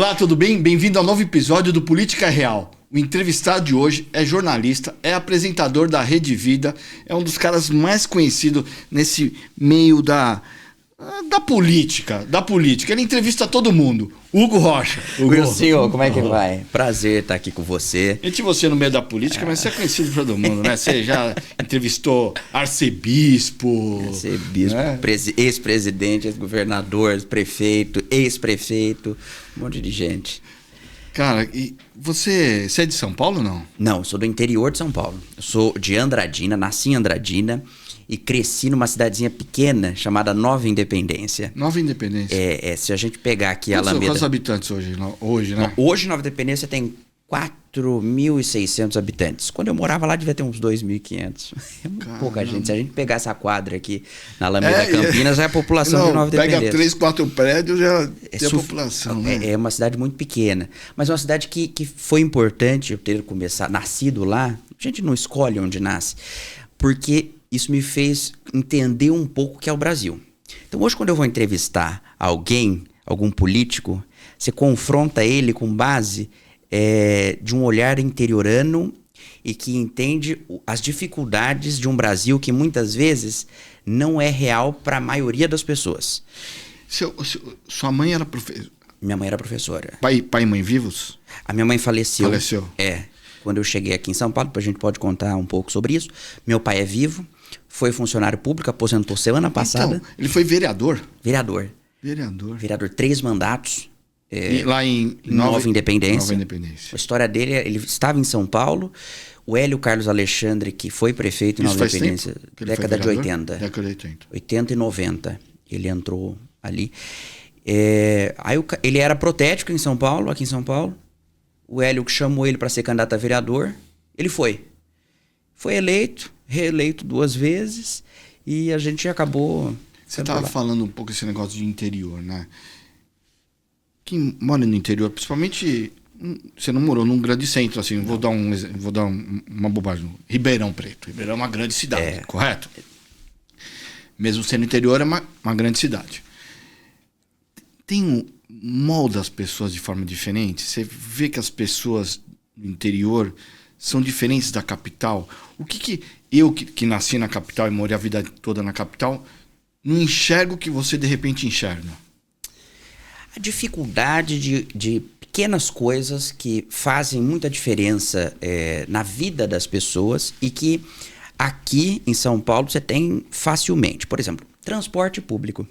Olá, tudo bem? Bem-vindo ao novo episódio do Política Real. O entrevistado de hoje é jornalista, é apresentador da Rede Vida, é um dos caras mais conhecidos nesse meio da política. Ele entrevista todo mundo. Hugo Rocha. Senhor, como é que vai? Prazer estar aqui com você. Entre você no meio da política, mas você é conhecido por todo mundo, né? Você já entrevistou arcebispo, né? Ex-presidente, ex-governador, prefeito, ex-prefeito, um monte de gente. Cara, e você é de São Paulo ou não? Não, eu sou do interior de São Paulo. Eu sou de Andradina, nasci em Andradina e cresci numa cidadezinha pequena chamada Nova Independência. Nova Independência? Se a gente pegar aqui a Alameda... Quantos habitantes hoje, né? Hoje, Nova Independência tem 4.600 habitantes. Quando eu morava lá, devia ter uns 2.500. É pouca gente. Se a gente pegar essa quadra aqui na Alameda Campinas, já é a população de Nova Independência. Pega 3, 4 prédios, já tem a população. Né? É uma cidade muito pequena. Mas é uma cidade que foi importante eu ter nascido lá. A gente não escolhe onde nasce. Porque isso me fez entender um pouco o que é o Brasil. Então hoje, quando eu vou entrevistar alguém, algum político, você confronta ele com base de um olhar interiorano e que entende as dificuldades de um Brasil que muitas vezes não é real para a maioria das pessoas. Sua mãe era professora? Minha mãe era professora. Pai e mãe vivos? A minha mãe faleceu. Faleceu? Quando eu cheguei aqui em São Paulo, a gente pode contar um pouco sobre isso. Meu pai é vivo, foi funcionário público, aposentou semana passada. Então, ele foi vereador? Vereador, 3 mandatos. Lá em Nova Independência. Nova Independência. A história dele, ele estava em São Paulo. O Hélio Carlos Alexandre, que foi prefeito em Nova Independência, década de 80. Década de 80. 80 e 90. Ele entrou ali. Ele era protético aqui em São Paulo. O Hélio chamou ele para ser candidato a vereador. Ele foi. Foi eleito, reeleito 2 vezes. E a gente acabou... Você estava falando um pouco esse negócio de interior, né? Quem mora no interior, principalmente... Você não morou num grande centro, assim. Vou dar uma bobagem. Ribeirão Preto. Ribeirão é uma grande cidade, correto? Mesmo sendo interior, é uma grande cidade. Molda as pessoas de forma diferente? Você vê que as pessoas do interior são diferentes da capital? O que eu, que nasci na capital e morei a vida toda na capital, não enxergo que você de repente enxerga? A dificuldade de pequenas coisas que fazem muita diferença na vida das pessoas e que aqui em São Paulo você tem facilmente. Por exemplo, transporte público.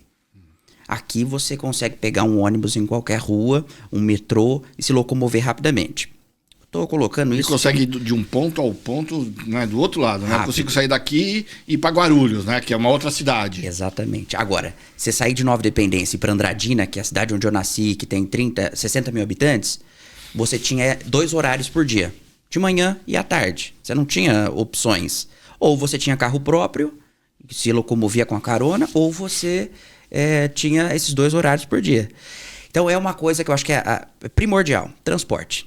Aqui você consegue pegar um ônibus em qualquer rua, um metrô e se locomover rapidamente. Estou colocando isso... Você consegue ir de um ponto ao ponto, né, do outro lado, né? Eu consigo sair daqui e ir para Guarulhos, né, que é uma outra cidade. Exatamente. Agora, você sair de Nova Independência e para Andradina, que é a cidade onde eu nasci, que tem 60 mil habitantes, você tinha 2 horários por dia, de manhã e à tarde. Você não tinha opções. Ou você tinha carro próprio, que se locomovia com a carona, ou você... tinha esses 2 horários por dia. Então é uma coisa que eu acho que é primordial. Transporte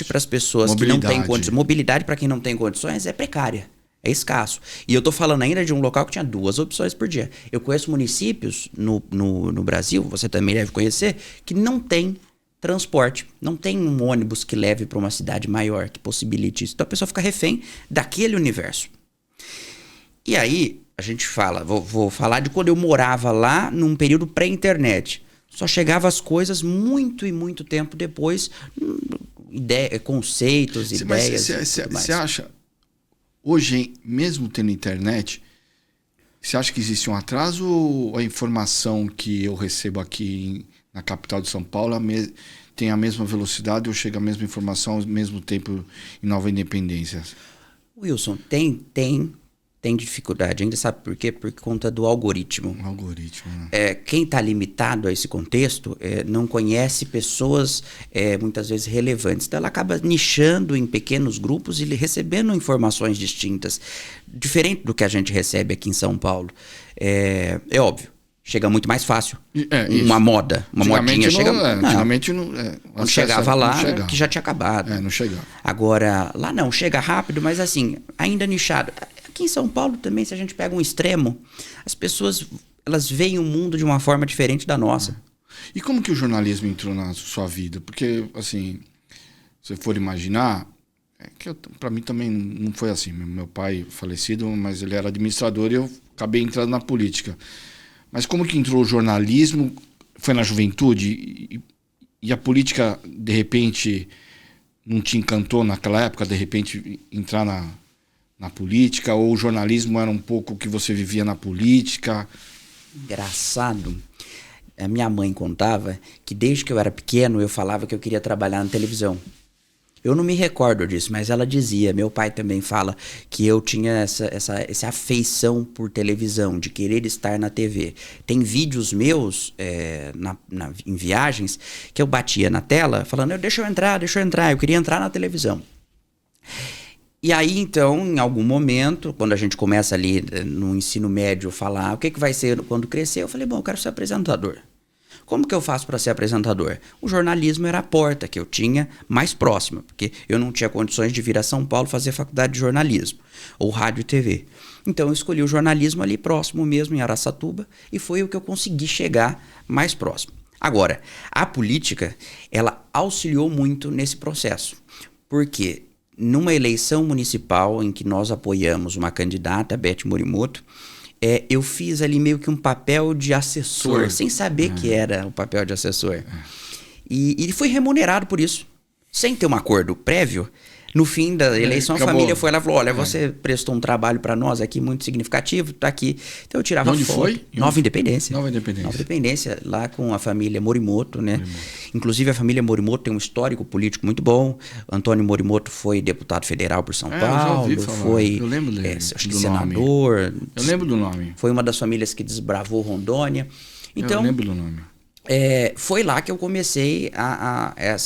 para as pessoas que não têm condições. Mobilidade para quem não tem condições é precária, é escasso. E eu estou falando ainda de um local que tinha 2 opções por dia. Eu conheço municípios no Brasil, você também deve conhecer, que não tem transporte. Não tem um ônibus que leve para uma cidade maior, que possibilite isso. Então a pessoa fica refém daquele universo. E aí... A gente fala, vou falar de quando eu morava lá num período pré-internet. Só chegava as coisas muito e muito tempo depois, conceitos, ideias. Você acha, hoje, mesmo tendo internet, você acha que existe um atraso ou a informação que eu recebo aqui na capital de São Paulo tem a mesma velocidade ou chega a mesma informação ao mesmo tempo em Nova Independência? Wilson, tem dificuldade ainda, sabe por quê? Por conta do algoritmo. O algoritmo, né? Quem está limitado a esse contexto não conhece pessoas muitas vezes relevantes. Então ela acaba nichando em pequenos grupos e recebendo informações distintas. Diferente do que a gente recebe aqui em São Paulo. É óbvio. Chega muito mais fácil. Uma modinha chega... Antigamente não chegava lá, que já tinha acabado. Não chegava. Agora, lá não, chega rápido, mas assim, ainda nichado. Aqui em São Paulo também, se a gente pega um extremo, as pessoas, elas veem o mundo de uma forma diferente da nossa. E como que o jornalismo entrou na sua vida? Porque, assim, se você for imaginar, para mim também não foi assim. Meu pai falecido, mas ele era administrador e eu acabei entrando na política. Mas como que entrou o jornalismo? Foi na juventude? E a política, de repente, não te encantou naquela época, de repente, entrar na política? Ou o jornalismo era um pouco o que você vivia na política? Engraçado. A minha mãe contava que desde que eu era pequeno eu falava que eu queria trabalhar na televisão. Eu não me recordo disso, mas ela dizia, meu pai também fala, que eu tinha essa afeição por televisão, de querer estar na TV. Tem vídeos meus em viagens que eu batia na tela falando, deixa eu entrar, eu queria entrar na televisão. E aí, então, em algum momento, quando a gente começa ali no ensino médio falar o que vai ser quando crescer, eu falei, bom, eu quero ser apresentador. Como que eu faço para ser apresentador? O jornalismo era a porta que eu tinha mais próxima, porque eu não tinha condições de vir a São Paulo fazer faculdade de jornalismo, ou rádio e TV. Então eu escolhi o jornalismo ali próximo mesmo, em Araçatuba, e foi o que eu consegui chegar mais próximo. Agora, a política, ela auxiliou muito nesse processo, porque numa eleição municipal em que nós apoiamos uma candidata, Beth Morimoto, eu fiz ali meio que um papel de assessor, sem saber que era o papel de assessor. E fui remunerado por isso, sem ter um acordo prévio. No fim da eleição, a família foi lá e falou, olha, você prestou um trabalho para nós aqui muito significativo, tá aqui. Então eu tirava Onde foto. foi? Nova Independência. Nova Independência, lá com a família Morimoto, né? Inclusive a família Morimoto tem um histórico político muito bom. Antônio Morimoto foi deputado federal por São Paulo, eu lembro dele, acho que senador. Eu lembro do nome. Foi uma das famílias que desbravou Rondônia. Então, eu lembro do nome. Foi lá que eu comecei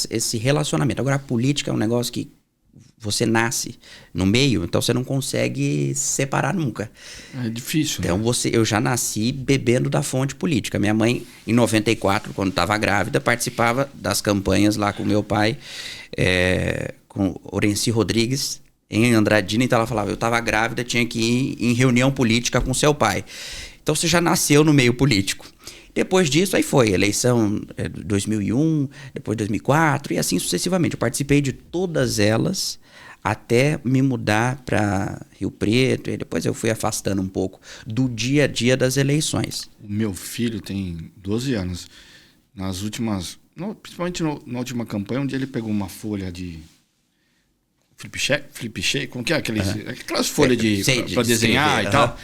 esse relacionamento. Agora, a política é um negócio que você nasce no meio, então você não consegue separar nunca. É difícil. Então eu já nasci bebendo da fonte política. Minha mãe, em 94, quando estava grávida, participava das campanhas lá com meu pai, com Orenci Rodrigues, em Andradina. Então ela falava, eu estava grávida, tinha que ir em reunião política com seu pai. Então você já nasceu no meio político. Depois disso, aí foi eleição 2001, depois 2004 e assim sucessivamente. Eu participei de todas elas até me mudar para Rio Preto, e depois eu fui afastando um pouco do dia a dia das eleições. O meu filho tem 12 anos. Nas últimas, principalmente na última campanha, onde ele pegou uma folha de flip sheet, como que é? Aquelas folhas para desenhar e tal.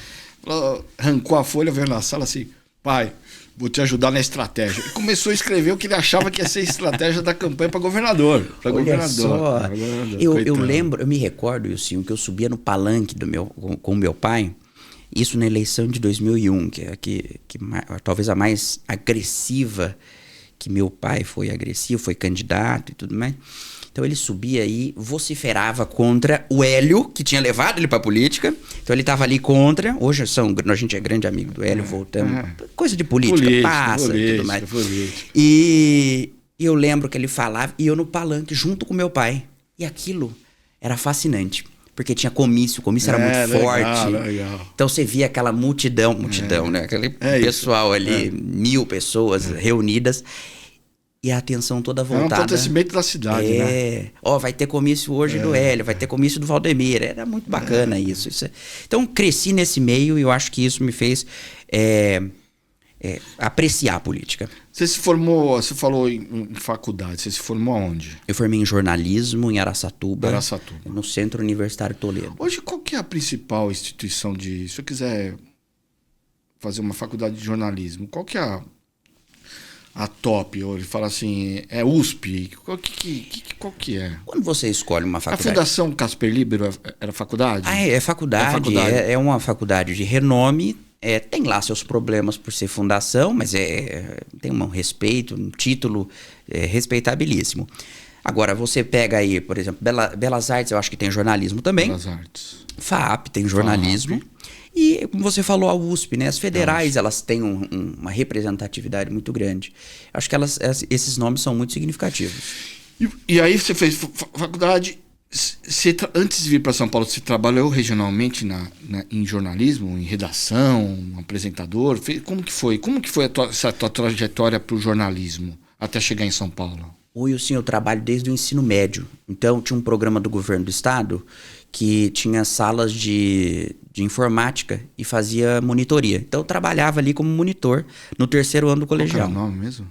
Arrancou a folha, veio na sala assim, pai, vou te ajudar na estratégia. E começou a escrever o que ele achava que ia ser a estratégia da campanha para governador. Eu lembro, eu me recordo, Ilcinho, que eu subia no palanque com o meu pai, isso na eleição de 2001, que talvez a mais agressiva, que meu pai foi agressivo, foi candidato e tudo mais. Então ele subia e vociferava contra o Hélio, que tinha levado ele para política. Então ele estava ali contra. Hoje a gente é grande amigo do Hélio, voltamos. Coisa de política passa e tudo mais. E eu lembro que ele falava, e eu no palanque junto com meu pai. E aquilo era fascinante, porque tinha comício, o comício era muito forte. Legal. Então você via aquela multidão, né? Aquele pessoal ali, 1000 pessoas reunidas. E a atenção toda voltada. É um acontecimento da cidade, né? Vai ter comício hoje do Hélio, vai ter comício do Valdemir. Era muito bacana isso. Então, cresci nesse meio e eu acho que isso me fez apreciar a política. Você se formou, você falou em faculdade, você se formou aonde? Eu formei em jornalismo em Araçatuba. No Centro Universitário Toledo. Hoje, qual que é a principal instituição se eu quiser fazer uma faculdade de jornalismo, qual que é a top, ou ele fala assim, é USP, qual que é? Quando você escolhe uma faculdade... A Fundação Casper Libero era faculdade? É faculdade. É uma faculdade de renome, tem lá seus problemas por ser fundação, mas tem um respeito, um título respeitabilíssimo. Agora, você pega aí, por exemplo, Belas Artes, eu acho que tem jornalismo também. Belas Artes. FAAP tem jornalismo. E, como você falou, a USP, né? As federais, elas têm uma representatividade muito grande. Acho que esses nomes são muito significativos. E aí você fez faculdade, Antes de vir para São Paulo, você trabalhou regionalmente em jornalismo, em redação, um apresentador? Como que foi? Como que foi essa tua trajetória para o jornalismo até chegar em São Paulo? Sim, eu trabalho desde o ensino médio. Então, tinha um programa do governo do estado que tinha salas de informática e fazia monitoria. Então, eu trabalhava ali como monitor no terceiro ano do colegial. Qual que era o nome mesmo?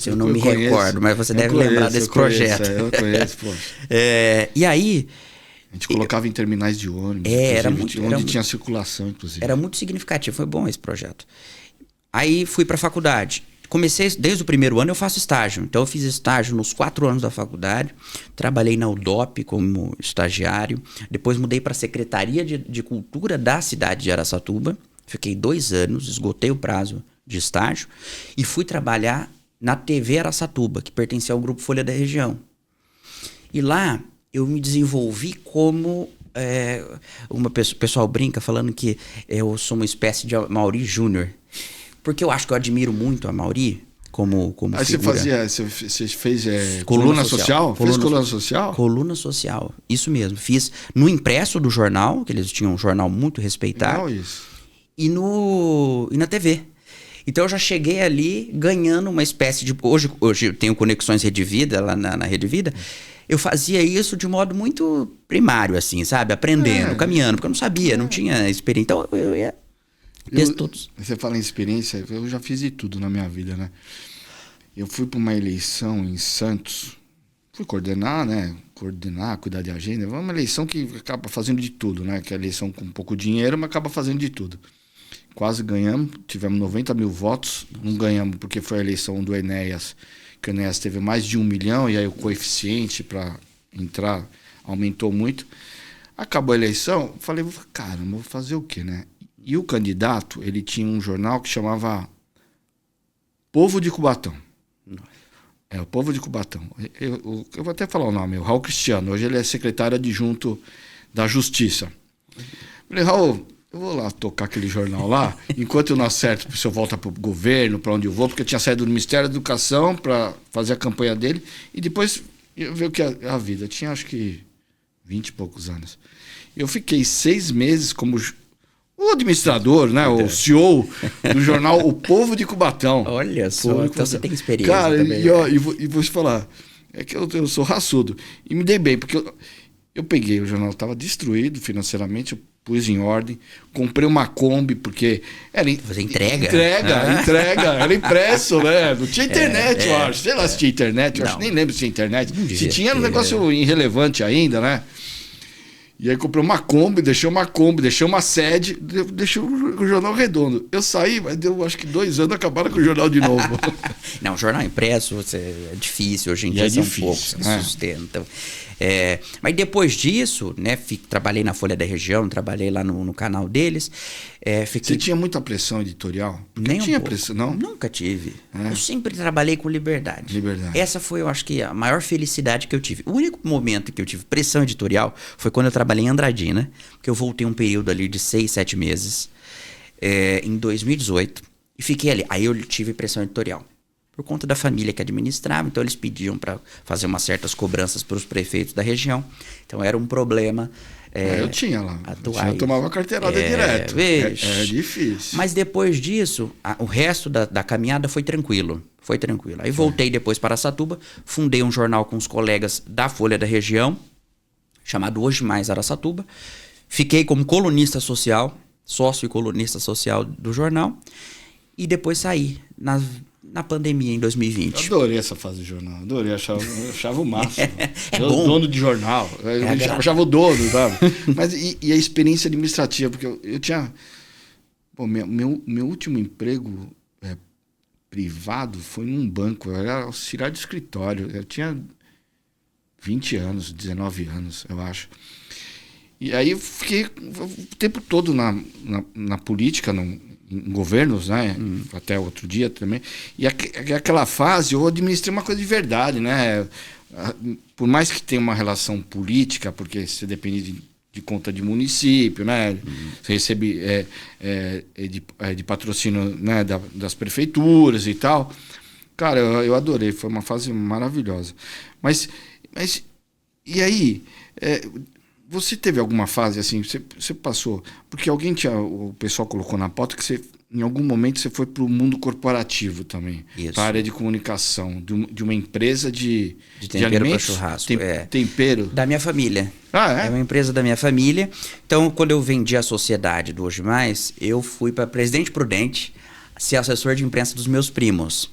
Eu não me recordo, mas você deve lembrar desse projeto. Eu conheço, pô. E aí... A gente colocava em terminais de ônibus. Onde tinha circulação, inclusive. Era muito significativo, foi bom esse projeto. Aí fui para a faculdade. Comecei, desde o primeiro ano eu faço estágio. Então eu fiz estágio nos 4 anos da faculdade. Trabalhei na UDOP como estagiário. Depois mudei para a Secretaria de Cultura da cidade de Araçatuba. Fiquei 2 anos, esgotei o prazo de estágio. E fui trabalhar na TV Araçatuba, que pertencia ao Grupo Folha da Região. E lá eu me desenvolvi como... o pessoal brinca falando que eu sou uma espécie de Amaury Júnior. Porque eu acho que eu admiro muito a Amaury como aí figura. Você fez coluna social? Fez coluna social? Coluna social, isso mesmo. Fiz no impresso do jornal, que eles tinham um jornal muito respeitado. Legal isso. E na TV. Então eu já cheguei ali ganhando uma espécie de... Hoje eu tenho conexões Rede Vida, lá na Rede Vida. Eu fazia isso de modo muito primário, assim, sabe? Aprendendo, caminhando, porque eu não sabia, não tinha experiência. Então eu ia... Você fala em experiência, eu já fiz de tudo na minha vida, né? Eu fui para uma eleição em Santos, fui coordenar, né? Cuidar de agenda. É uma eleição que acaba fazendo de tudo, né? Que é eleição com pouco dinheiro, mas acaba fazendo de tudo. Quase ganhamos, tivemos 90 mil votos, não ganhamos porque foi a eleição do Enéas, que o Enéas teve mais de 1 milhão, e aí o coeficiente para entrar aumentou muito. Acabou a eleição, falei, cara, vou fazer o quê, né? E o candidato, ele tinha um jornal que chamava Povo de Cubatão. O Povo de Cubatão. Eu vou até falar o nome, o Raul Cristiano. Hoje ele é secretário adjunto da Justiça. Falei, Raul, eu vou lá tocar aquele jornal lá, enquanto eu não acerto se eu volto para o governo, para onde eu vou, porque eu tinha saído do Ministério da Educação para fazer a campanha dele, e depois eu ver o que é a vida. Eu tinha, acho que, 20 e poucos anos. Eu fiquei 6 meses como... o administrador, né? O CEO do jornal O Povo de Cubatão. Olha só, então você tem experiência. Cara, também. E vou te falar, é que eu sou raçudo. E me dei bem, porque eu peguei, o jornal estava destruído financeiramente, eu pus em ordem, comprei uma Kombi, porque era... Fazer entrega. Entrega. Era impresso, né? Não tinha internet, eu acho. Sei lá se tinha internet, eu acho, nem lembro se tinha internet. Se tinha, era um negócio irrelevante ainda, né? E aí comprei uma Kombi, deixei uma sede, deixei o jornal redondo. Eu saí, mas deu acho que 2 anos, acabaram com o jornal de novo. Não, jornal impresso é difícil, hoje em dia são poucos que sustentam. Mas depois disso, né, trabalhei na Folha da Região, trabalhei lá no canal deles. Você tinha muita pressão editorial? Nem não tinha um pressão, não? Nunca tive. Eu sempre trabalhei com liberdade. Essa foi, eu acho que, a maior felicidade que eu tive. O único momento que eu tive pressão editorial foi quando eu trabalhei em Andradina, porque eu voltei um período ali de 6, 7 meses, em 2018, e fiquei ali. Aí eu tive pressão editorial. Por conta da família que administrava, então eles pediam para fazer umas certas cobranças para os prefeitos da região. Então era um problema. Eu tinha lá. Eu tomava carteirada direto. É difícil. Mas depois disso, o resto da caminhada foi tranquilo. Aí voltei depois para Araçatuba, fundei um jornal com os colegas da Folha da Região, chamado Hoje Mais Araçatuba. Fiquei como colunista social, sócio e colunista social do jornal. E depois saí na pandemia, em 2020. Eu adorei essa fase do jornal, adorei, achava o máximo. Bom. Dono de jornal, eu achava o dono, sabe? Mas e a experiência administrativa, porque eu tinha... Pô, meu último emprego privado foi num banco, eu era auxiliar de escritório, eu tinha 20 anos, 19 anos, eu acho. E aí eu fiquei o tempo todo na política, em governos, né? Até outro dia também. E aquela fase eu administrei uma coisa de verdade, né? Por mais que tenha uma relação política, porque você depende de conta de município, né? Você recebe de patrocínio, né? das prefeituras e tal. Cara, eu adorei, foi uma fase maravilhosa. Mas E aí, você teve alguma fase assim, você passou, porque o pessoal colocou na pauta que você, em algum momento você foi para o mundo corporativo também, para a área de comunicação, de uma empresa de tempero para alimentos, churrasco. Tempero. Da minha família. Ah, é? É uma empresa da minha família. Então, quando eu vendi a sociedade do Hoje Mais, eu fui para Presidente Prudente ser assessor de imprensa dos meus primos.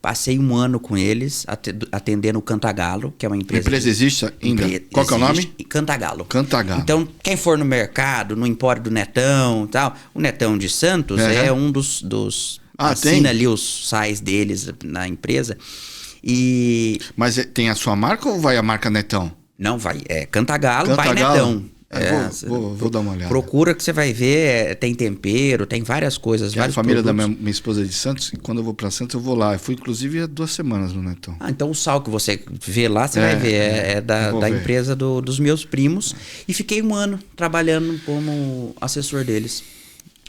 Passei um ano com eles, atendendo o Cantagalo, que é uma empresa... A empresa existe ainda? Qual que é o nome? Cantagalo. Cantagalo. Então, quem for no mercado, no Empório do Netão e tal, o Netão de Santos é um dos assina ali os sais deles na empresa. Mas tem a sua marca ou vai a marca Netão? Não, vai. É Cantagalo, vai Netão. Vou dar uma olhada. Procura que você vai ver, tem tempero, tem várias coisas. A família produtos. Da minha esposa é de Santos, e quando eu vou para Santos eu vou lá. Eu fui inclusive há 2 semanas no Netão. Então o sal que você vê lá, você vai ver. É da empresa dos meus primos. E fiquei um ano trabalhando como assessor deles.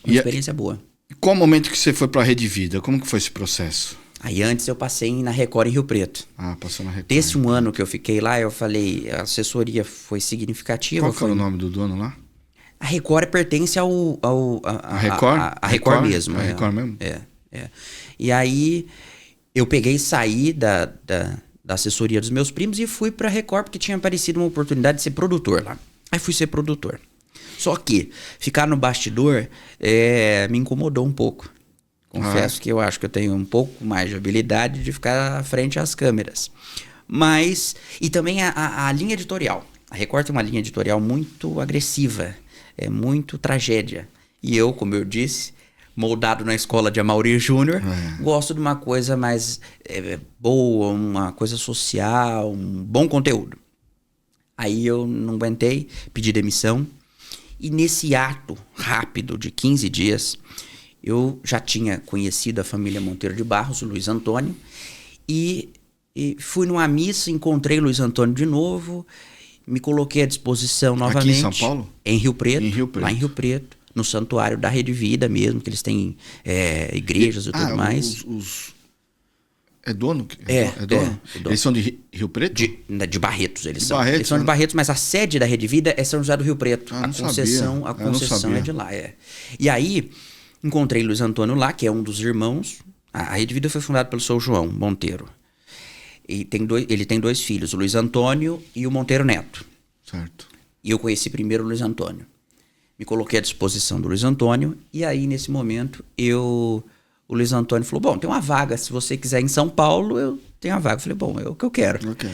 Uma experiência boa. E qual o momento que você foi para a Rede Vida? Como que foi esse processo? Aí antes eu passei na Record em Rio Preto. Passou na Record. Desse um ano que eu fiquei lá, eu falei, a assessoria foi significativa. Qual que era o nome do dono lá? A Record pertence a Record? A Record mesmo. A Record mesmo? É. E aí eu peguei e saí da assessoria dos meus primos e fui pra Record porque tinha aparecido uma oportunidade de ser produtor lá. Aí fui ser produtor. Só que ficar no bastidor me incomodou um pouco. Confesso que eu acho que eu tenho um pouco mais de habilidade de ficar à frente às câmeras. Mas... E também a linha editorial. A Record tem uma linha editorial muito agressiva. É muito tragédia. E eu, como eu disse, moldado na escola de Amaury Júnior, gosto de uma coisa mais boa, uma coisa social, um bom conteúdo. Aí eu não aguentei, pedi demissão. E nesse ato rápido de 15 dias... Eu já tinha conhecido a família Monteiro de Barros, o Luiz Antônio, e fui numa missa, encontrei o Luiz Antônio de novo, me coloquei à disposição novamente. Aqui em São Paulo? Em Rio Preto. Lá em Rio Preto, no santuário da Rede Vida mesmo, que eles têm igrejas e tudo mais. É dono? É dono. Eles são de Rio Preto? De Barretos, eles são. Barretos, eles são de Barretos, mas a sede da Rede Vida é São José do Rio Preto. A concessão é de lá. E aí... Encontrei Luiz Antônio lá, que é um dos irmãos. A Rede Vida foi fundada pelo seu João Monteiro. E ele tem 2 filhos, o Luiz Antônio e o Monteiro Neto. Certo. E eu conheci primeiro o Luiz Antônio. Me coloquei à disposição do Luiz Antônio. E aí, nesse momento, o Luiz Antônio falou, bom, tem uma vaga, se você quiser em São Paulo, eu tenho a vaga. Eu falei, bom, é o que eu quero. Okay.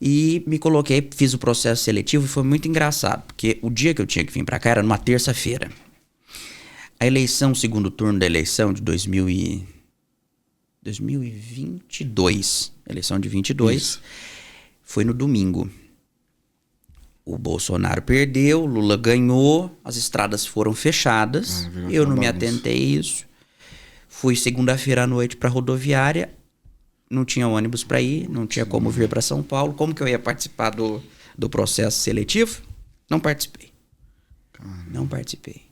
E me coloquei, fiz o processo seletivo e foi muito engraçado. Porque o dia que eu tinha que vir para cá era numa terça-feira. A eleição, o segundo turno da eleição de 2022, eleição de 22, foi no domingo. O Bolsonaro perdeu, Lula ganhou, as estradas foram fechadas, eu não me atentei a isso. Fui segunda-feira à noite para a rodoviária, não tinha ônibus para ir, não tinha como vir para São Paulo. Como que eu ia participar do processo seletivo? Não participei. Não participei.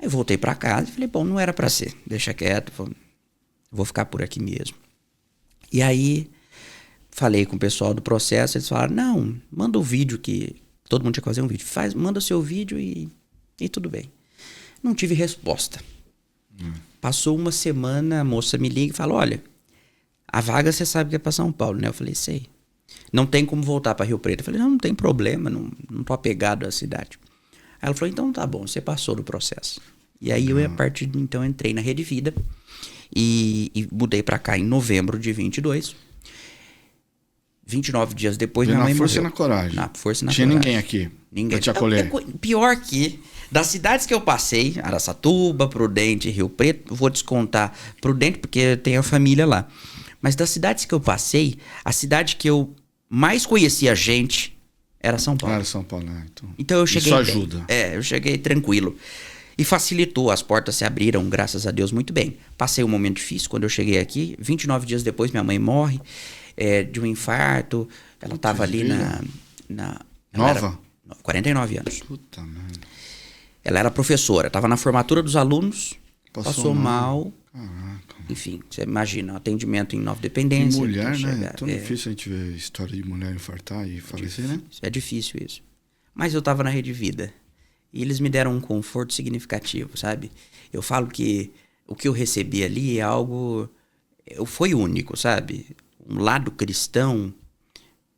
Aí eu voltei para casa e falei, bom, não era para ser, deixa quieto, vou ficar por aqui mesmo. E aí falei com o pessoal do processo, eles falaram, não, manda o vídeo que todo mundo tinha que fazer um vídeo, manda o seu vídeo e tudo bem. Não tive resposta. Passou uma semana, a moça me liga e fala, olha, a vaga você sabe que é para São Paulo, né? Eu falei, sei. Não tem como voltar para Rio Preto. Eu falei, não tem problema, não tô apegado à cidade. Aí ela falou, então tá bom, você passou do processo. E aí eu, a partir de então, entrei na Rede Vida e mudei pra cá em novembro de 22. 29 dias depois, minha mãe morreu. Na força e na coragem. Na força e na coragem. Tinha ninguém aqui ninguém pra te acolher. Pior que, das cidades que eu passei, Araçatuba, Prudente, Rio Preto, vou descontar Prudente porque tem a família lá. Mas das cidades que eu passei, a cidade que eu mais conhecia gente era São Paulo. Era São Paulo, né? Então eu cheguei... Isso ajuda. Eu cheguei tranquilo. E facilitou, as portas se abriram, graças a Deus, muito bem. Passei um momento difícil quando eu cheguei aqui. 29 dias depois, minha mãe morre de um infarto. Ela estava ali Nova? 49 anos. Puta merda. Ela era professora, estava na formatura dos alunos, passou mal Caraca. Enfim, você imagina, um atendimento em 9 E dependências. mulher, né? chegar- É tão difícil a gente ver história de mulher infartar e falecer, né? É difícil isso. Mas eu tava na Rede Vida. E eles me deram um conforto significativo, sabe? Eu falo que o que eu recebi ali é algo... Foi único, sabe? Um lado cristão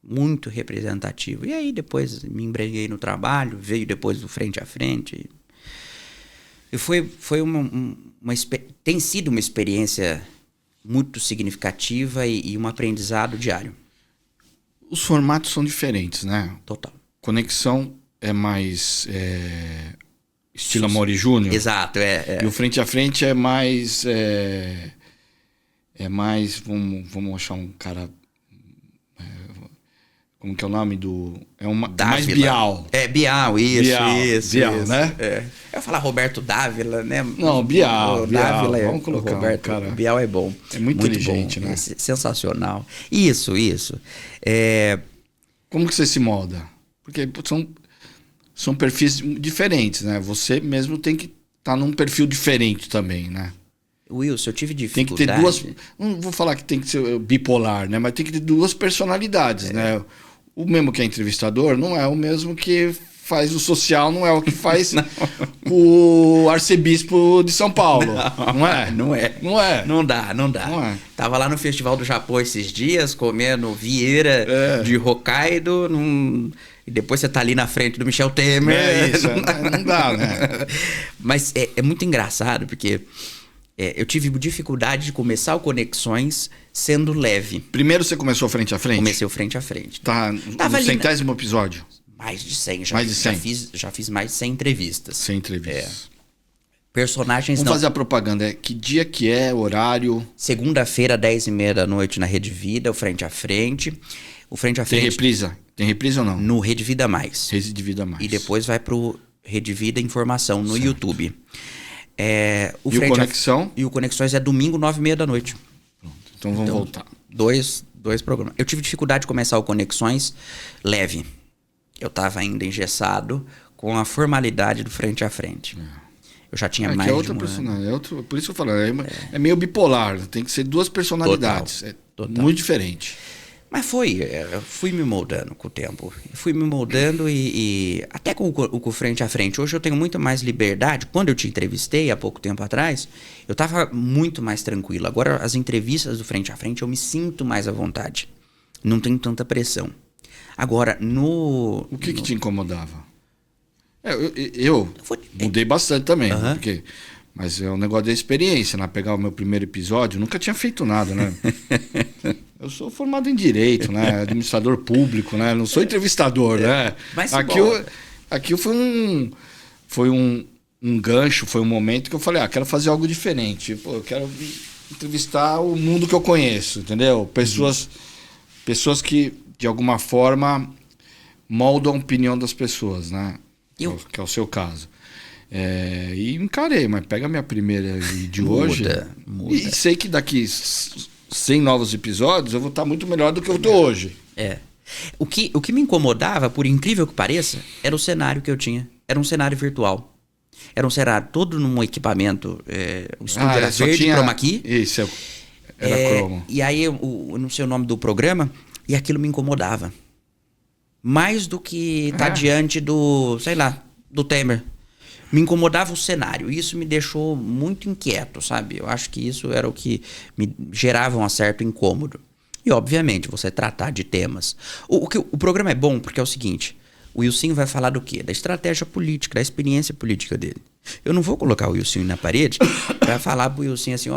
muito representativo. E aí depois me embrenhei no trabalho, veio depois do Frente a Frente. E foi tem sido uma experiência muito significativa e um aprendizado diário. Os formatos são diferentes, né? Total. Conexão é mais estilo Amaury Júnior. Exato, E o Frente a Frente é mais... É mais... Vamos achar um cara... Como que é o nome do... É mais Bial. Bial, isso. Bial, isso. né? Eu ia falar Roberto Dávila, né? Não, Bial. Dávila Vamos colocar Roberto, cara. Bial é bom. É muito inteligente, bom, né? É sensacional. Isso. Como que você se molda? Porque são perfis diferentes, né? Você mesmo tem que estar num perfil diferente também, né? Wilson, eu tive Tem que dificuldade. ter duas... Não vou falar que tem que ser bipolar, né? Mas tem que ter duas personalidades, né? O mesmo que é entrevistador não é o mesmo que faz o social, não é o que faz o arcebispo de São Paulo. Não é? Não é. Não é. Não dá. Não é. Tava lá no Festival do Japão esses dias, comendo Vieira de Hokkaido, e depois você tá ali na frente do Michel Temer. Não dá, né? Mas é muito engraçado, porque eu tive dificuldade de começar o Conexões sendo leve. Primeiro você começou frente a frente? Comecei o frente a frente. Tá Tava no ali 100º episódio? Mais de 100. Mais de 100. Já fiz mais de 100 entrevistas. 100 entrevistas. Personagens Vamos não. fazer a propaganda. Que dia que é, horário? Segunda-feira, 10h30 da noite na Rede Vida, o Frente a Frente. O Frente a Tem Frente reprisa? Tem reprisa ou não? no Rede Vida Mais. Rede de Vida Mais. E depois vai pro Rede Vida Informação no YouTube. E o Conexão? E o Conexões é domingo, 9h30 da noite. Pronto. Então vamos voltar. Dois programas. Eu tive dificuldade de começar o Conexões leve. Eu estava ainda engessado com a formalidade do Frente a Frente. Eu já tinha mais que é outra de personalidade. Por isso que eu falo, é meio bipolar. Tem que ser duas personalidades. Total. Muito diferente. Mas eu fui me moldando com o tempo. Fui me moldando e até com o Frente a Frente. Hoje eu tenho muito mais liberdade. Quando eu te entrevistei há pouco tempo atrás, eu estava muito mais tranquilo. Agora as entrevistas do Frente a Frente eu me sinto mais à vontade. Não tenho tanta pressão. Agora, O que te incomodava? Eu mudei bastante também. Porque, mas é um negócio da experiência, né? Pegar o meu primeiro episódio, nunca tinha feito nada, né? Eu sou formado em Direito, né? Administrador público, né? Não sou entrevistador, né? Mas aqui foi um gancho, foi um momento que eu falei, quero fazer algo diferente. Pô, eu quero entrevistar o mundo que eu conheço, entendeu? Pessoas que, de alguma forma, moldam a opinião das pessoas, né? Que é o seu caso. E encarei, mas pega a minha primeira de hoje. Muda. E sei que daqui 100 novos episódios eu vou estar muito melhor do que eu estou hoje. O que me incomodava, por incrível que pareça, era o cenário que eu tinha. Era um cenário virtual. Era um cenário todo num equipamento. O estúdio era verde, chroma key. Isso, era cromo. E aí eu não sei o nome do programa, e aquilo me incomodava. Mais do que estar diante do, sei lá, do Temer. Me incomodava o cenário. E isso me deixou muito inquieto, sabe? Eu acho que isso era o que me gerava um certo incômodo. E, obviamente, você tratar de temas. O programa é bom porque é o seguinte: o Wilson vai falar do quê? Da estratégia política, da experiência política dele. Eu não vou colocar o Wilson na parede para falar pro Wilson assim,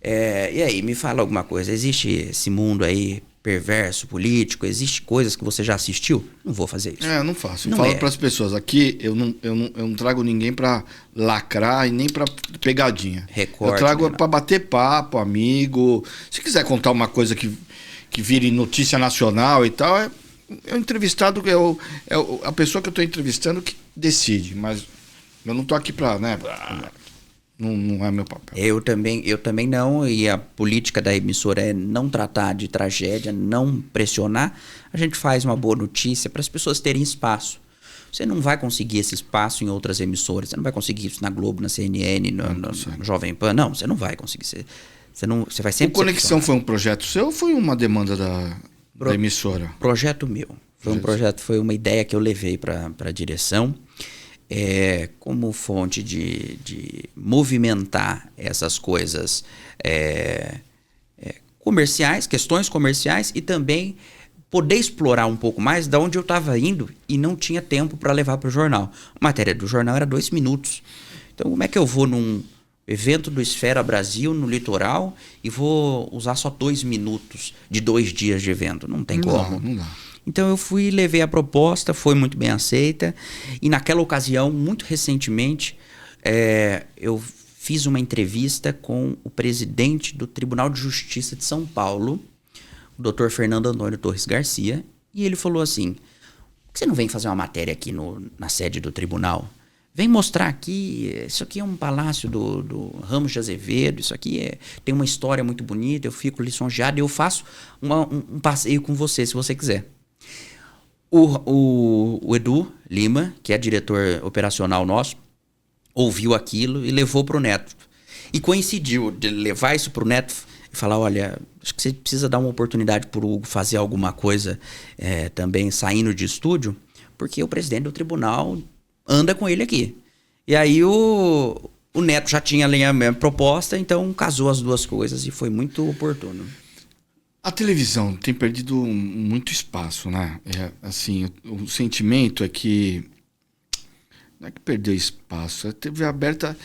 e aí, me fala alguma coisa. Existe esse mundo aí perverso, político? Existe coisas que você já assistiu? Não vou fazer isso. Eu não faço. Eu falo para as pessoas. Aqui eu não trago ninguém para lacrar e nem para pegadinha. Recorte, eu trago para bater papo, amigo. Se quiser contar uma coisa que vire notícia nacional e tal, é o entrevistado, a pessoa que eu estou entrevistando que decide. Mas eu não estou aqui para... Né, não é meu papel. Eu também não, e a política da emissora é não tratar de tragédia, não pressionar. A gente faz uma boa notícia para as pessoas terem espaço. Você não vai conseguir esse espaço em outras emissoras. Você não vai conseguir isso na Globo, na CNN, no Jovem Pan. Não, você não vai conseguir. Você vai sempre... O Conexão foi um projeto seu ou foi uma demanda da emissora? Projeto meu. Foi uma ideia que eu levei para a direção como fonte de movimentar essas coisas comerciais, questões comerciais, e também poder explorar um pouco mais de onde eu estava indo e não tinha tempo para levar para o jornal. A matéria do jornal era 2 minutos. Então, como é que eu vou num evento do Esfera Brasil, no litoral, e vou usar só 2 minutos de 2 dias de evento? Não tem como. Não dá. Então eu fui e levei a proposta, foi muito bem aceita. E naquela ocasião, muito recentemente, eu fiz uma entrevista com o presidente do Tribunal de Justiça de São Paulo, o Dr. Fernando Antônio Torres Garcia, e ele falou assim: por que você não vem fazer uma matéria aqui na sede do tribunal? Vem mostrar aqui, isso aqui é um palácio do Ramos de Azevedo, isso aqui tem uma história muito bonita, eu fico lisonjeado, eu faço um passeio com você, se você quiser. O Edu Lima, que é diretor operacional nosso, ouviu aquilo e levou para o Neto. E coincidiu de levar isso para o Neto e falar: olha, acho que você precisa dar uma oportunidade para o Hugo fazer alguma coisa também saindo de estúdio, porque o presidente do tribunal anda com ele aqui. E aí o Neto já tinha a mesma proposta, então casou as duas coisas e foi muito oportuno. A televisão tem perdido muito espaço, né? Assim, o sentimento é que não é que perdeu espaço. A TV aberta,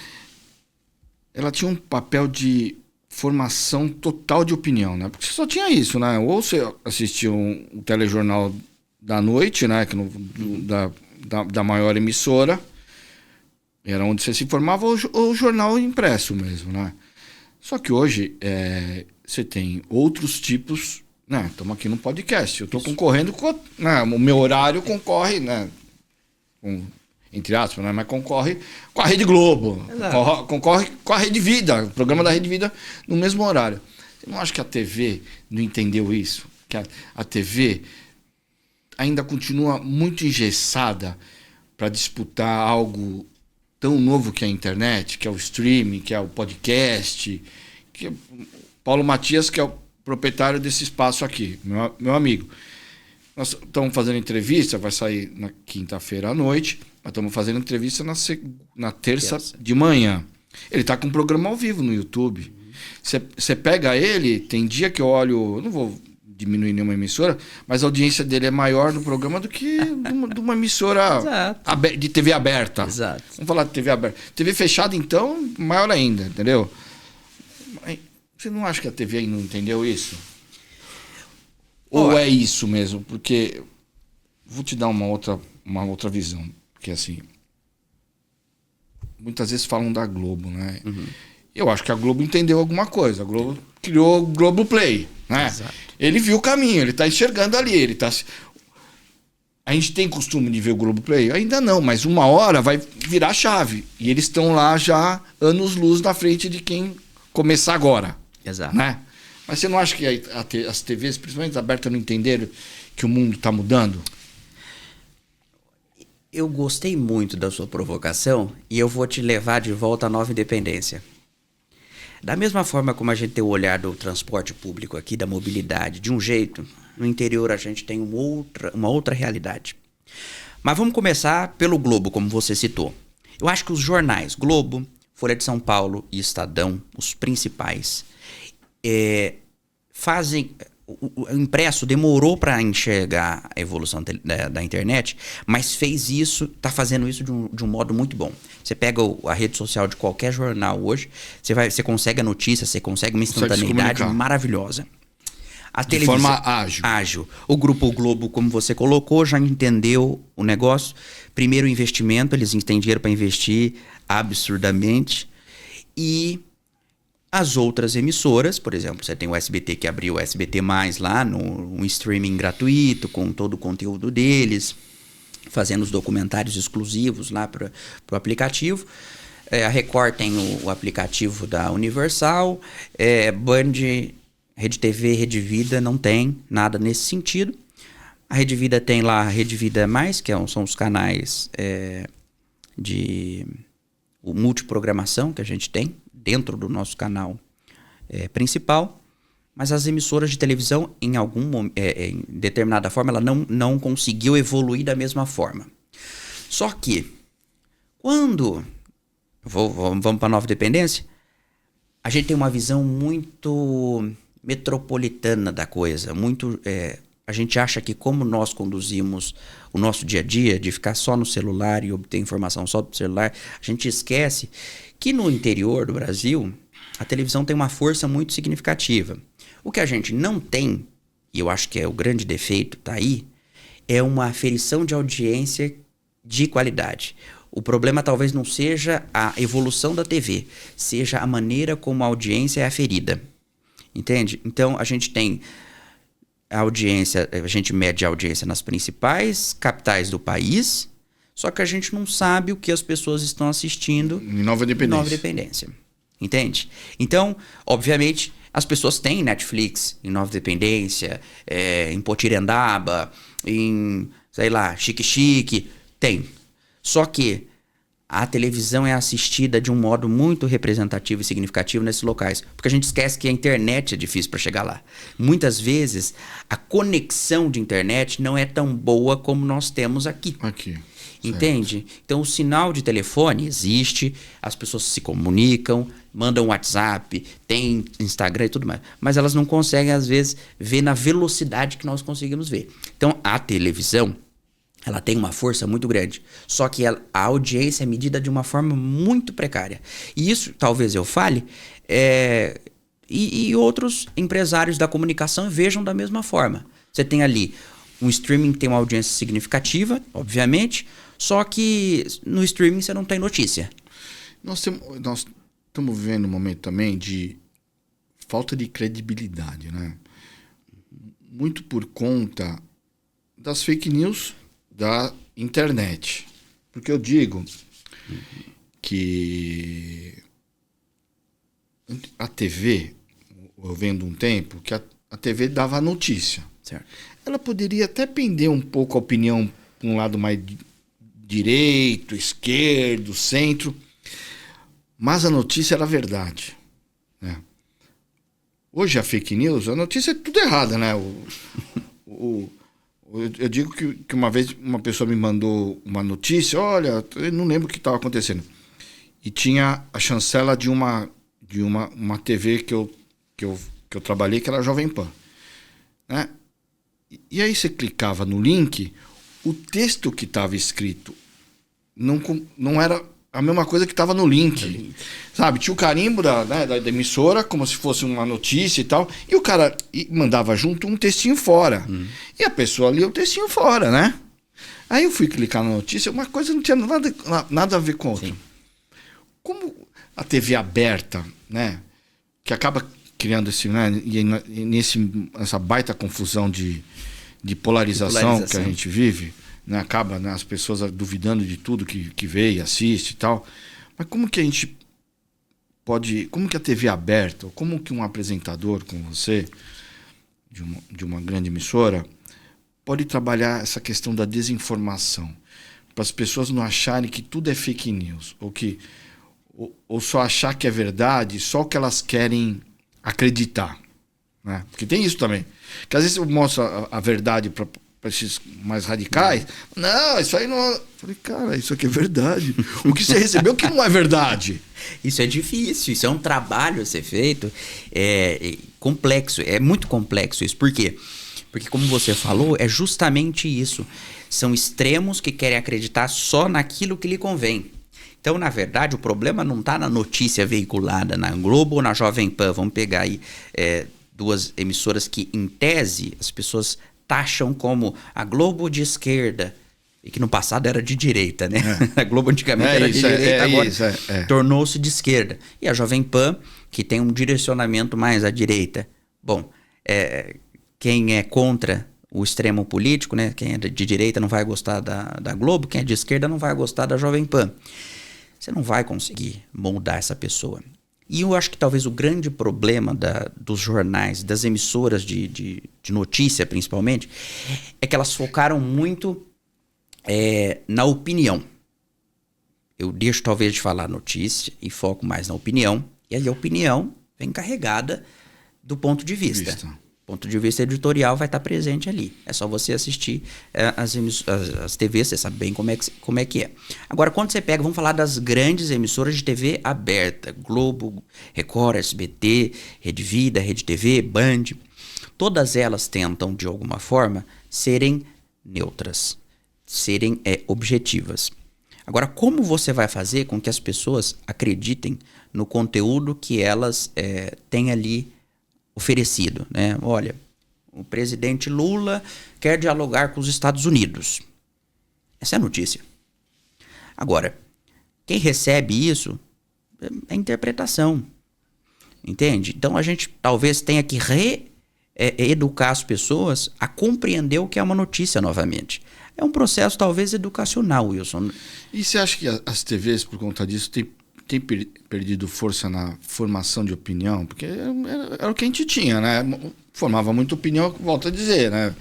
ela tinha um papel de formação total de opinião, né? Porque você só tinha isso, né? Ou você assistia um telejornal da noite, né? Da maior emissora, era onde você se informava, ou o jornal impresso mesmo, né? Só que hoje você tem outros tipos, né? Estamos aqui no podcast, eu estou concorrendo com, né? O meu horário concorre, né? Entre aspas, né? Mas concorre com a Rede Globo, concorre com a Rede Vida, o programa da Rede Vida no mesmo horário. Você não acha que a TV não entendeu isso? Que a TV ainda continua muito engessada para disputar algo tão novo que é a internet, que é o streaming, que é o podcast, que é Paulo Matias, que é o proprietário desse espaço aqui, meu amigo. Nós estamos fazendo entrevista, vai sair na quinta-feira à noite, nós estamos fazendo entrevista na terça de manhã. Ele está com um programa ao vivo no YouTube. Você pega ele, tem dia que eu olho, não vou diminuir nenhuma emissora, mas a audiência dele é maior no programa do que de uma emissora de TV aberta. Exato. Vamos falar de TV aberta. TV fechada, então, maior ainda, entendeu? Você não acha que a TV aí não entendeu isso? Ou é isso mesmo? Porque vou te dar uma outra visão. Porque assim, muitas vezes falam da Globo, né? Uhum. Eu acho que a Globo entendeu alguma coisa. A Globo criou o Globoplay, né? Exato. Ele viu o caminho, ele está enxergando ali. A gente tem costume de ver o Globoplay? Ainda não, mas uma hora vai virar chave. E eles estão lá já anos-luz na frente de quem começar agora. Exato. Né? Mas você não acha que as TVs, principalmente abertas, não entenderam que o mundo está mudando? Eu gostei muito da sua provocação e eu vou te levar de volta à Nova Independência. Da mesma forma como a gente tem o olhar do transporte público aqui, da mobilidade, de um jeito, no interior a gente tem uma outra realidade. Mas vamos começar pelo Globo, como você citou. Eu acho que os jornais Globo, Folha de São Paulo e Estadão, os principais, fazem... O impresso demorou para enxergar a evolução da internet, mas fez isso, está fazendo isso de um modo muito bom. Você pega a rede social de qualquer jornal hoje, você consegue a notícia, você consegue uma instantaneidade maravilhosa. De forma ágil. O Grupo Globo, como você colocou, já entendeu o negócio. Primeiro investimento, eles têm dinheiro para investir absurdamente. E as outras emissoras, por exemplo, você tem o SBT que abriu o SBT+, lá no streaming gratuito, com todo o conteúdo deles, fazendo os documentários exclusivos lá para o aplicativo. A Record tem o aplicativo da Universal, Band, Rede TV, Rede Vida não tem nada nesse sentido. A Rede Vida tem lá a Rede Vida Mais, que são os canais de multiprogramação que a gente tem dentro do nosso canal principal. Mas as emissoras de televisão, em determinada forma, ela não conseguiu evoluir da mesma forma. Só que, quando... Vamos para a Nova Dependência? A gente tem uma visão muito metropolitana da coisa. A gente acha que como nós conduzimos o nosso dia a dia, de ficar só no celular e obter informação só do celular, a gente esquece que no interior do Brasil, a televisão tem uma força muito significativa. O que a gente não tem, e eu acho que é o grande defeito, tá aí, é uma aferição de audiência de qualidade. O problema talvez não seja a evolução da TV, seja a maneira como a audiência é aferida. Entende? Então, a gente tem a audiência, a gente mede a audiência nas principais capitais do país, só que a gente não sabe o que as pessoas estão assistindo em Nova Dependência. Entende? Então, obviamente, as pessoas têm Netflix em Nova Dependência, em Potirendaba, em, sei lá, Xique-Xique, tem. Só que a televisão é assistida de um modo muito representativo e significativo nesses locais. Porque a gente esquece que a internet é difícil para chegar lá. Muitas vezes, a conexão de internet não é tão boa como nós temos aqui. Entende? Certo. Então, o sinal de telefone existe, as pessoas se comunicam, mandam WhatsApp, tem Instagram e tudo mais. Mas elas não conseguem, às vezes, ver na velocidade que nós conseguimos ver. Então, a televisão, ela tem uma força muito grande. Só que a audiência é medida de uma forma muito precária. E isso, talvez eu fale, e outros empresários da comunicação vejam da mesma forma. Você tem ali um streaming que tem uma audiência significativa, obviamente, só que no streaming você não tem notícia. Nós estamos vivendo um momento também de falta de credibilidade, né? Muito por conta das fake news da internet. Porque eu digo que a TV, eu vendo um tempo, que a TV dava notícia. Certo. Ela poderia até pender um pouco a opinião para um lado mais direito, esquerdo, centro, mas a notícia era verdade, né? Hoje a fake news, a notícia é tudo errada, né? Eu digo que uma vez uma pessoa me mandou uma notícia, olha, eu não lembro o que estava acontecendo, e tinha a chancela de uma TV que eu trabalhei, que era a Jovem Pan, né? E aí você clicava no link, o texto que estava escrito não era a mesma coisa que estava no link. Sabe? Tinha o carimbo da emissora, como se fosse uma notícia e tal, e o cara mandava junto um textinho fora. E a pessoa lia o textinho fora, né? Aí eu fui clicar na notícia, uma coisa não tinha nada a ver com a outra. Sim. Como a TV aberta, né, que acaba criando essa baita confusão de polarização que a gente vive, né? Acaba, né, as pessoas duvidando de tudo que vê e assiste e tal. Mas como que a gente pode... Como que a TV aberta, ou como que um apresentador como você, de uma grande emissora, pode trabalhar essa questão da desinformação? Para as pessoas não acharem que tudo é fake news, ou só achar que é verdade só o que elas querem acreditar, né? Porque tem isso também. Que às vezes eu mostro a verdade para esses mais radicais. Não, isso aí não... Eu falei, cara, isso aqui é verdade. O que você recebeu que não é verdade. Isso é difícil, isso é um trabalho a ser feito. É complexo, é muito complexo isso. Por quê? Porque, como você falou, é justamente isso. São extremos que querem acreditar só naquilo que lhe convém. Então, na verdade, o problema não está na notícia veiculada na Globo ou na Jovem Pan. Vamos pegar aí duas emissoras que, em tese, as pessoas taxam como a Globo de esquerda, e que no passado era de direita, né? A Globo antigamente era de direita, agora tornou-se de esquerda. E a Jovem Pan, que tem um direcionamento mais à direita. Bom, quem é contra o extremo político, né? Quem é de direita não vai gostar da Globo, quem é de esquerda não vai gostar da Jovem Pan. Você não vai conseguir moldar essa pessoa. E eu acho que talvez o grande problema dos jornais, das emissoras de notícia principalmente, é que elas focaram muito na opinião. Eu deixo talvez de falar notícia e foco mais na opinião. E aí a opinião vem carregada do ponto de vista. O ponto de vista editorial vai estar presente ali. É só você assistir as TVs, você sabe bem como é que é. Agora, quando você pega, vamos falar das grandes emissoras de TV aberta. Globo, Record, SBT, Rede Vida, Rede TV, Band. Todas elas tentam, de alguma forma, serem neutras, serem objetivas. Agora, como você vai fazer com que as pessoas acreditem no conteúdo que elas têm ali oferecido, né? Olha, o presidente Lula quer dialogar com os Estados Unidos. Essa é a notícia. Agora, quem recebe isso é interpretação. Entende? Então a gente talvez tenha que educar as pessoas a compreender o que é uma notícia novamente. É um processo talvez educacional, Wilson. E você acha que as TVs, por conta disso, tem perdido força na formação de opinião? Porque era o que a gente tinha, né? Formava muita opinião, volto a dizer, né?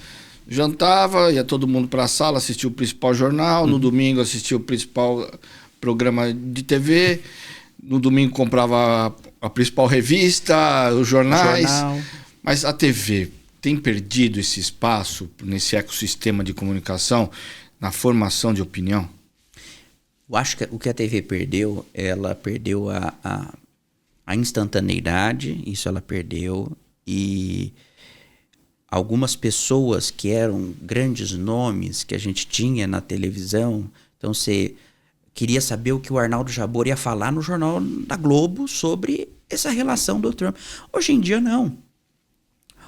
Jantava, ia todo mundo para a sala, assistia o principal jornal, no domingo assistia o principal programa de TV, no domingo comprava a principal revista, os jornais. Mas a TV tem perdido esse espaço nesse ecossistema de comunicação na formação de opinião? Eu acho que o que a TV perdeu, ela perdeu a instantaneidade, isso ela perdeu, e algumas pessoas que eram grandes nomes que a gente tinha na televisão, então você queria saber o que o Arnaldo Jabor ia falar no Jornal da Globo sobre essa relação do Trump. Hoje em dia não.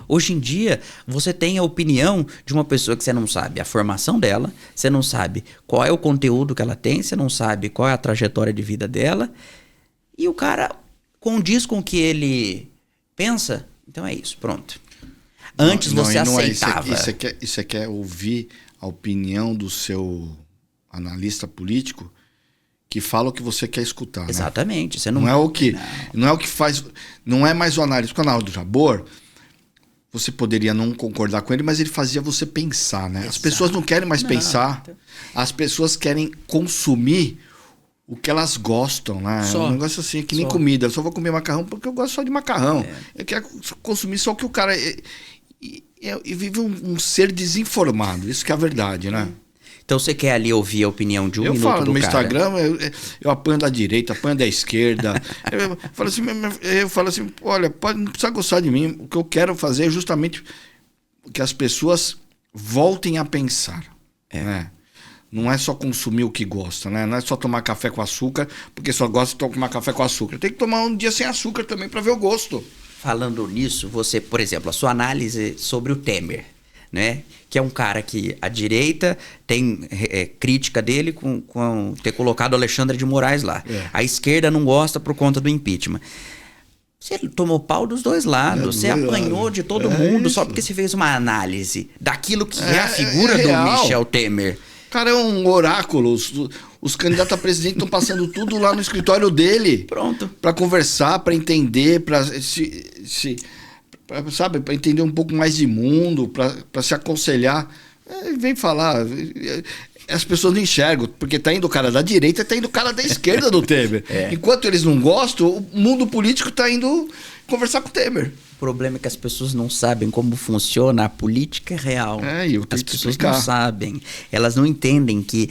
Hoje em dia, você tem a opinião de uma pessoa que você não sabe a formação dela, você não sabe qual é o conteúdo que ela tem, você não sabe qual é a trajetória de vida dela, e o cara condiz com o que ele pensa, então é isso, pronto. Antes você aceitava. Isso é ouvir a opinião do seu analista político que fala o que você quer escutar. Exatamente. Né? Você não é o que faz. Não é mais o análise. Com o Arnaldo Jabor, você poderia não concordar com ele, mas ele fazia você pensar, né? Exato. As pessoas não querem mais pensar. As pessoas querem consumir o que elas gostam, né? É um negócio assim, que nem comida. Eu só vou comer macarrão porque eu gosto só de macarrão. Eu quero consumir só o que o cara... E vive um ser desinformado. Isso que é a verdade, né? Então você quer ali ouvir a opinião de um minuto do cara? Eu falo no meu Instagram, eu apanho da direita, apanho da esquerda. eu falo assim, olha, não precisa gostar de mim. O que eu quero fazer é justamente que as pessoas voltem a pensar. Né? Não é só consumir o que gosta, né? Não é só tomar café com açúcar, porque só gosta de tomar café com açúcar. Tem que tomar um dia sem açúcar também para ver o gosto. Falando nisso, você, por exemplo, a sua análise sobre o Temer, né? Que é um cara que a direita tem crítica dele com ter colocado Alexandre de Moraes lá. A esquerda não gosta por conta do impeachment. Você tomou pau dos dois lados, você apanhou de todo mundo só porque você fez uma análise daquilo que é a figura do Michel Temer. O cara é um oráculo. Os candidatos a presidente estão passando tudo lá no escritório dele. Pronto. Para conversar, para entender, para sabe, para entender um pouco mais de mundo, para se aconselhar. Vem falar. As pessoas não enxergam, porque tá indo o cara da direita e tá indo o cara da esquerda do Temer. Enquanto eles não gostam, o mundo político tá indo conversar com o Temer. O problema é que as pessoas não sabem como funciona a política real. As pessoas não sabem. Elas não entendem que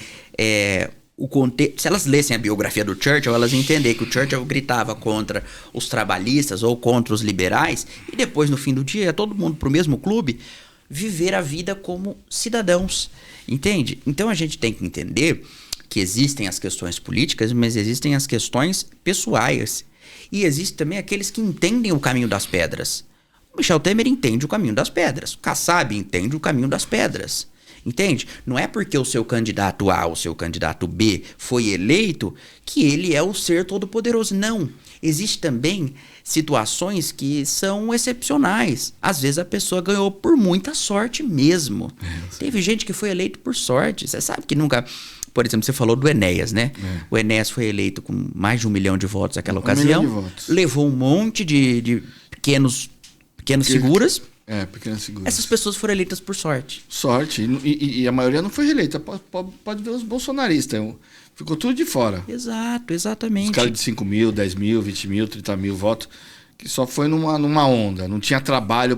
o contexto. Se elas lessem a biografia do Churchill, elas entendem que o Churchill gritava contra os trabalhistas ou contra os liberais, e depois, no fim do dia, todo mundo pro mesmo clube viver a vida como cidadãos. Entende? Então a gente tem que entender que existem as questões políticas, mas existem as questões pessoais. E existem também aqueles que entendem o caminho das pedras. O Michel Temer entende o caminho das pedras. O Kassab entende o caminho das pedras. Entende? Não é porque o seu candidato A ou o seu candidato B foi eleito que ele é o ser todo-poderoso. Não. Existem também situações que são excepcionais. Às vezes a pessoa ganhou por muita sorte mesmo. Teve gente que foi eleito por sorte. Você sabe que nunca... por exemplo, você falou do Enéas, né? O Enéas foi eleito com mais de 1 milhão de votos naquela ocasião. 1 milhão de votos. Levou um monte de pequenas figuras. Pequenas figuras. Essas pessoas foram eleitas por sorte. Sorte. E a maioria não foi reeleita. Pode ver os bolsonaristas. Ficou tudo de fora. Exato, exatamente. Os caras de 5 mil, 10 mil, 20 mil, 30 mil votos. Que só foi numa onda. Não tinha trabalho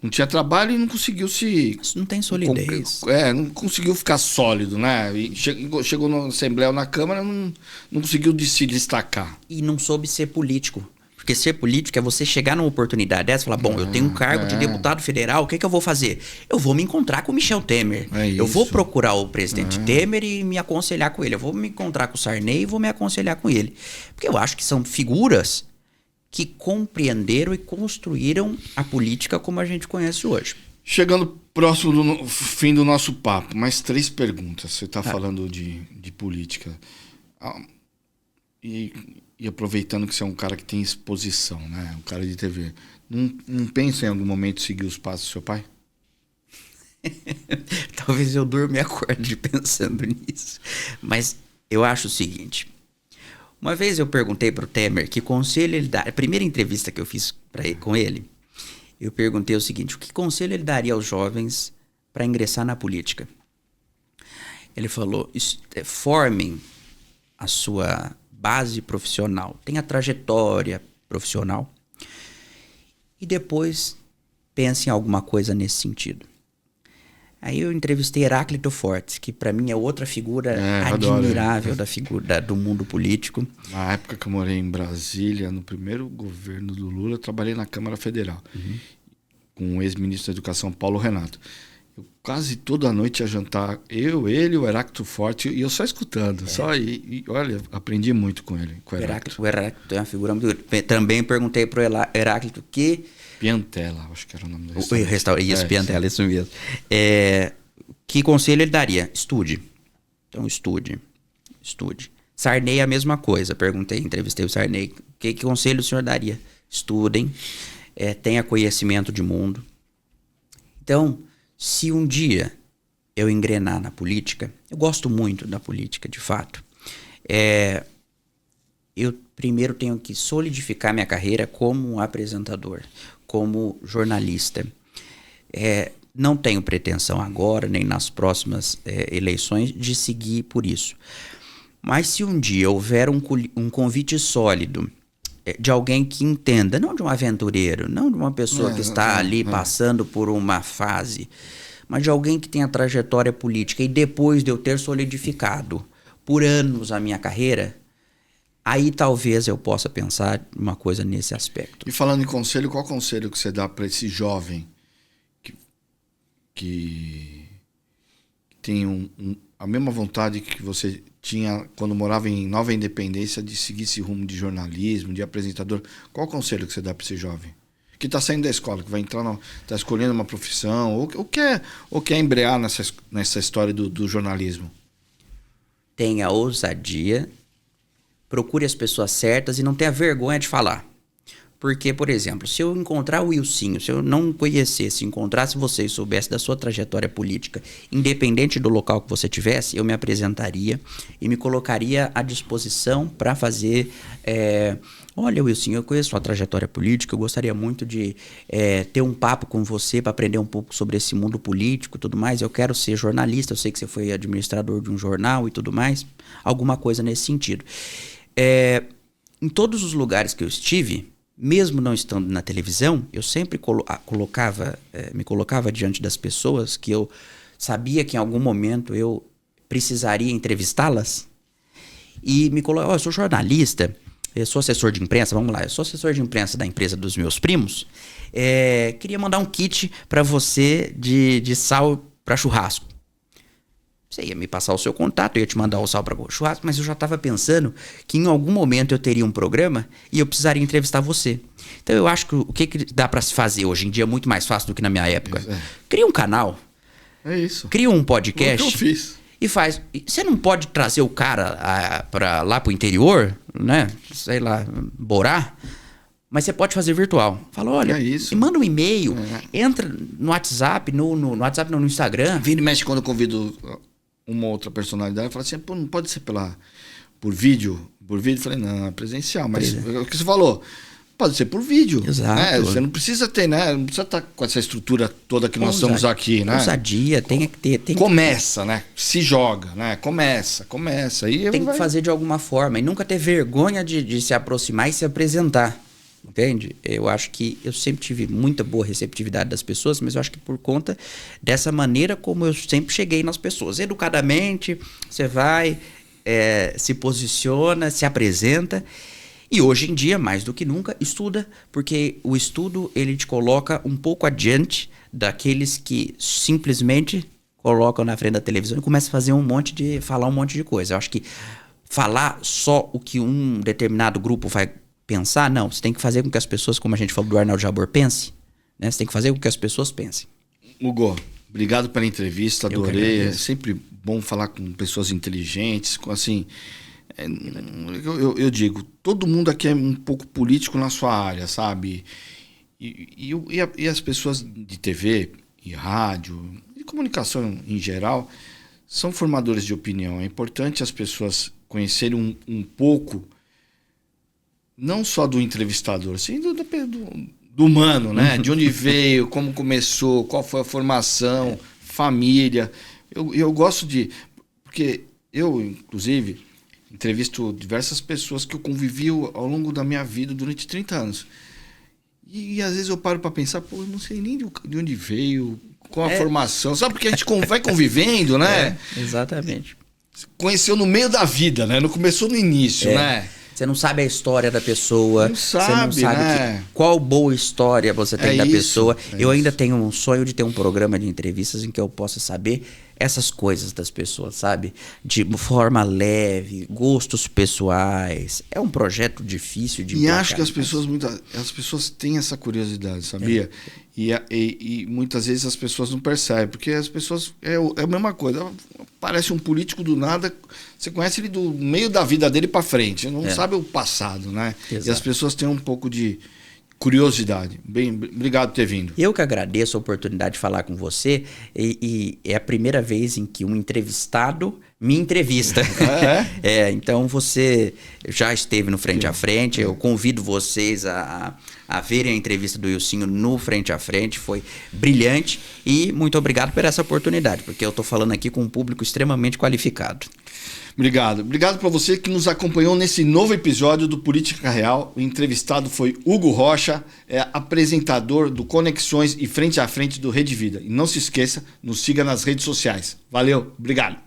Não tinha trabalho e não conseguiu se... Isso não tem solidez. Não conseguiu ficar sólido, né? E chegou na Assembleia ou na Câmara, não conseguiu se destacar. E não soube ser político. Porque ser político é você chegar numa oportunidade dessa e falar, bom, eu tenho um cargo de deputado federal, o que eu vou fazer? Eu vou me encontrar com o Michel Temer. Eu vou procurar o presidente Temer e me aconselhar com ele. Eu vou me encontrar com o Sarney e vou me aconselhar com ele. Porque eu acho que são figuras que compreenderam e construíram a política como a gente conhece hoje. Chegando próximo do fim do nosso papo, mais 3 perguntas. Você está falando de política. E aproveitando que você é um cara que tem exposição, né? Um cara de TV. Não pensa em algum momento seguir os passos do seu pai? Talvez eu durma e acorde pensando nisso. Mas eu acho o seguinte. Uma vez eu perguntei para o Temer que conselho ele daria. A primeira entrevista que eu fiz com ele, eu perguntei o seguinte: o que conselho ele daria aos jovens para ingressar na política? Ele falou: formem a sua base profissional, tenha trajetória profissional e depois pense em alguma coisa nesse sentido. Aí eu entrevistei Heráclito Fortes, que para mim é outra figura admirável da figura do mundo político. Na época que eu morei em Brasília, no primeiro governo do Lula, eu trabalhei na Câmara Federal com o ex-ministro da Educação, Paulo Renato. Eu quase toda noite ia jantar, ele, o Heráclito Fortes, e eu só escutando. Olha, aprendi muito com ele. Com o Heráclito é uma figura muito... Também perguntei pro Heráclito que... Piantella, acho que era o nome do restaurante. Isso, Piantella, isso mesmo. Que conselho ele daria? Estude. Então, estude. Sarney é a mesma coisa. Entrevistei o Sarney. Que conselho o senhor daria? Estudem. Tenha conhecimento de mundo. Então, se um dia eu engrenar na política, eu gosto muito da política, de fato. Eu primeiro tenho que solidificar minha carreira como apresentador, como jornalista. Não tenho pretensão agora, nem nas próximas eleições, de seguir por isso. Mas se um dia houver um convite sólido de alguém que entenda, não de um aventureiro, não de uma pessoa que está ali passando por uma fase, mas de alguém que tenha trajetória política, e depois de eu ter solidificado por anos a minha carreira, aí talvez eu possa pensar uma coisa nesse aspecto. E falando em conselho, qual conselho que você dá para esse jovem que tem a mesma vontade que você tinha quando morava em Nova Independência de seguir esse rumo de jornalismo, de apresentador? Qual conselho que você dá para esse jovem que está saindo da escola, que vai entrar, está escolhendo uma profissão, ou quer embrear nessa história do jornalismo? Tenha ousadia, procure as pessoas certas e não tenha vergonha de falar. Porque, por exemplo, se eu encontrar o Wilsinho, se eu não conhecesse, encontrasse você e soubesse da sua trajetória política, independente do local que você tivesse, eu me apresentaria e me colocaria à disposição para fazer... olha, Wilsinho, eu conheço sua trajetória política, eu gostaria muito de ter um papo com você para aprender um pouco sobre esse mundo político e tudo mais. Eu quero ser jornalista, eu sei que você foi administrador de um jornal e tudo mais. Alguma coisa nesse sentido. Em todos os lugares que eu estive, mesmo não estando na televisão, eu sempre me colocava diante das pessoas que eu sabia que em algum momento eu precisaria entrevistá-las e me colocava: eu sou jornalista, eu sou assessor de imprensa, vamos lá, eu sou assessor de imprensa da empresa dos meus primos, queria mandar um kit para você de sal para churrasco. Você ia me passar o seu contato, eu ia te mandar o sal para churrasco, mas eu já estava pensando que em algum momento eu teria um programa e eu precisaria entrevistar você. Então eu acho que o que dá para se fazer hoje em dia é muito mais fácil do que na minha época. Cria um canal. É isso. Cria um podcast. Foi o que eu fiz. E faz. Você não pode trazer o cara lá pro interior, né? Sei lá, Borá. Mas você pode fazer virtual. Fala, olha, e manda um e-mail, entra no WhatsApp, no WhatsApp não, no Instagram. Vira e mexe quando eu convido uma outra personalidade fala assim, pô, não pode ser por vídeo? Por vídeo, eu falei, não, é presencial. Mas o que você falou, pode ser por vídeo. Exato. Né? Você não precisa ter, né? Não precisa estar com essa estrutura toda que nós estamos aqui, né? Ousadia, tem que ter. Começa, né? Se joga, né? Começa. E tem que fazer de alguma forma. E nunca ter vergonha de se aproximar e se apresentar. Entende? Eu acho que eu sempre tive muita boa receptividade das pessoas, mas eu acho que por conta dessa maneira como eu sempre cheguei nas pessoas. Educadamente, você vai, se posiciona, se apresenta. E hoje em dia, mais do que nunca, estuda, porque o estudo ele te coloca um pouco adiante daqueles que simplesmente colocam na frente da televisão e começam a falar um monte de coisa. Eu acho que falar só o que um determinado grupo vai pensar, não. Você tem que fazer com que as pessoas, como a gente falou do Arnaldo Jabor, pense. Né? Você tem que fazer com que as pessoas pensem. Hugo, obrigado pela entrevista, adorei. É sempre bom falar com pessoas inteligentes, assim... Eu digo, todo mundo aqui é um pouco político na sua área, sabe? E as pessoas de TV e rádio, e comunicação em geral, são formadores de opinião. É importante as pessoas conhecerem um pouco, não só do entrevistador, sim do humano, né? De onde veio, como começou, qual foi a formação, família. Eu gosto porque eu, inclusive... entrevisto diversas pessoas que eu convivi ao longo da minha vida durante 30 anos. E às vezes eu paro para pensar, pô, eu não sei nem de onde veio, qual a formação. Sabe, porque a gente vai convivendo, né? Exatamente. Conheceu no meio da vida, né? Não começou no início, né? Você não sabe a história da pessoa. Não sabe, você não sabe né? qual boa história você tem da pessoa. Eu ainda isso. tenho um sonho de ter um programa de entrevistas em que eu possa saber essas coisas das pessoas, sabe? De forma leve, gostos pessoais. É um projeto difícil de emplacar. E acho que as pessoas têm essa curiosidade, sabia? E muitas vezes as pessoas não percebem, porque as pessoas... É a mesma coisa. Parece um político do nada, você conhece ele do meio da vida dele para frente, não sabe o passado, né? Exato. E as pessoas têm um pouco de curiosidade. Obrigado por ter vindo. Eu que agradeço a oportunidade de falar com você e é a primeira vez em que um entrevistado me entrevista. Então você já esteve no Frente a Frente, eu convido vocês a verem a entrevista do Ilcinho no Frente a Frente, foi brilhante e muito obrigado por essa oportunidade, porque eu estou falando aqui com um público extremamente qualificado. Obrigado. Obrigado para você que nos acompanhou nesse novo episódio do Política Real. O entrevistado foi Hugo Rocha, apresentador do Conexões e Frente a Frente do Rede Vida. E não se esqueça, nos siga nas redes sociais. Valeu, obrigado.